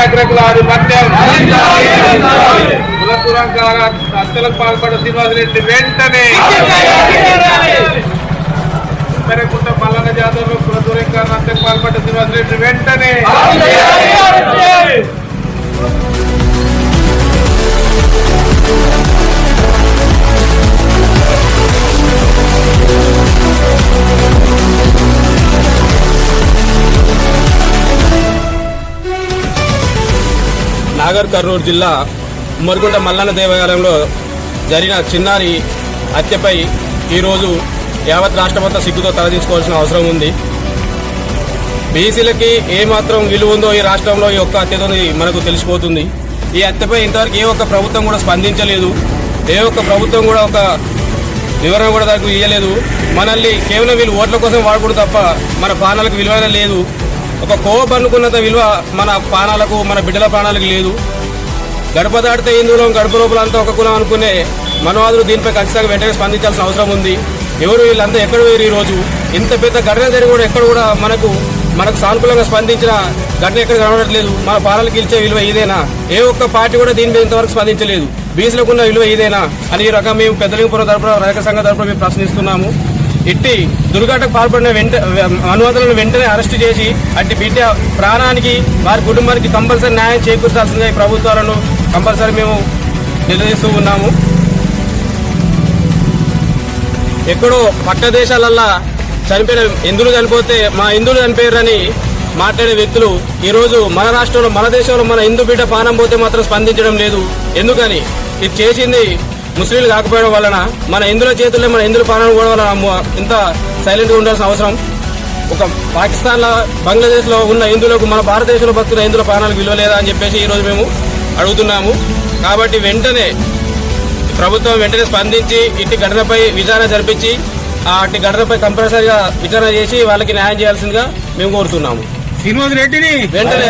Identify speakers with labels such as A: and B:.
A: అగ్రకుల ఆధిపత్యం, కుల దురంకార హత్యలకు పాల్పడ్డ శ్రీనివాసరెడ్డి వెంటనే పెరగుంట మల్లన్న జాతరలో కుల దురంకార హత్యకు పాల్పడ్డ శ్రీనివాసరెడ్డి వెంటనే
B: నాగర్ కర్నూలు జిల్లా ఉమ్మడిగుంట మల్లన్న దేవాలయంలో జరిగిన చిన్నారి హత్యపై ఈరోజు యావత్ రాష్ట్రమంతా సిగ్గుతో తలదించుకోవాల్సిన అవసరం ఉంది. బీసీలకి ఏమాత్రం విలువ ఉందో ఈ రాష్ట్రంలో ఈ ఒక్క హత్యతో మనకు తెలిసిపోతుంది. ఈ హత్యపై ఇంతవరకు ఏ ఒక్క ప్రభుత్వం కూడా స్పందించలేదు. ఏ ఒక్క ప్రభుత్వం కూడా ఒక వివరణ కూడా దానికి ఇవ్వలేదు. మనల్ని కేవలం వీళ్ళు ఓట్ల కోసం వాడుకుంటూ తప్ప మన ప్రాణాలకు విలువ లేదు. ఒక కోపం అనుకున్నంత విలువ మన ప్రాణాలకు, మన బిడ్డల ప్రాణాలకు లేదు. గడప దాటితే హిందువులం, గడప లోపలంతా ఒక కులం అనుకునే మనవాదులు దీనిపై ఖచ్చితంగా వెంటనే స్పందించాల్సిన అవసరం ఉంది. ఎవరు వీళ్ళంతా ఎక్కడ వేరు? ఈ రోజు ఇంత పెద్ద ఘటన జరిగి కూడా ఎక్కడ కూడా మనకు సానుకూలంగా స్పందించిన ఘటన ఎక్కడ కనబడట్లేదు. మన ప్రాణాలకు ఇచ్చే విలువ ఇదేనా? ఏ ఒక్క పార్టీ కూడా దీని మీద ఇంతవరకు స్పందించలేదు. బీసీలకు ఉన్న విలువ ఇదేనా అని ఈ రకం మేము పెద్దలింగపురం తరపున, రైతు సంఘం తరపున మేము ప్రశ్నిస్తున్నాము. ఇట్టి దుర్ఘటనకు పాల్పడిన అనువాదులను వెంటనే అరెస్టు చేసి అట్టి బిడ్డ ప్రాణానికి, వారి కుటుంబానికి కంపల్సరీ న్యాయం చేకూర్చాల్సిందిగా ఈ ప్రభుత్వాలను కంపల్సరీ మేము నిలదీస్తూ ఉన్నాము. ఎక్కడో పక్క దేశాలల్లా చనిపోయిన హిందువులు చనిపోతే మా హిందువులు చనిపోయారని మాట్లాడే వ్యక్తులు ఈరోజు మన రాష్ట్రంలో, మన దేశంలో మన హిందూ బిడ్డ ప్రాణం పోతే మాత్రం స్పందించడం లేదు. ఎందుకని? ఇది చేసింది ముస్లింలు కాకపోవడం వలన, మన హిందువుల చేతుల్లో మన హిందువుల ప్రాణం కూడా వలన ఇంత సైలెంట్గా ఉండాల్సిన అవసరం. ఒక పాకిస్తాన్లో, బంగ్లాదేశ్లో ఉన్న హిందువులకు మన భారతదేశంలో బతుకున్న హిందువుల ప్రాణాలకు విలువ లేదా అని చెప్పేసి ఈరోజు మేము అడుగుతున్నాము. కాబట్టి వెంటనే ప్రభుత్వం వెంటనే స్పందించి ఇట్టి ఘటనపై విచారణ జరిపించి అట్టి ఘటనపై కంపల్సరీగా విచారణ చేసి వాళ్ళకి న్యాయం చేయాల్సిందిగా మేము కోరుతున్నాము.
A: శ్రీనివాసరెడ్డిని
B: వెంటనే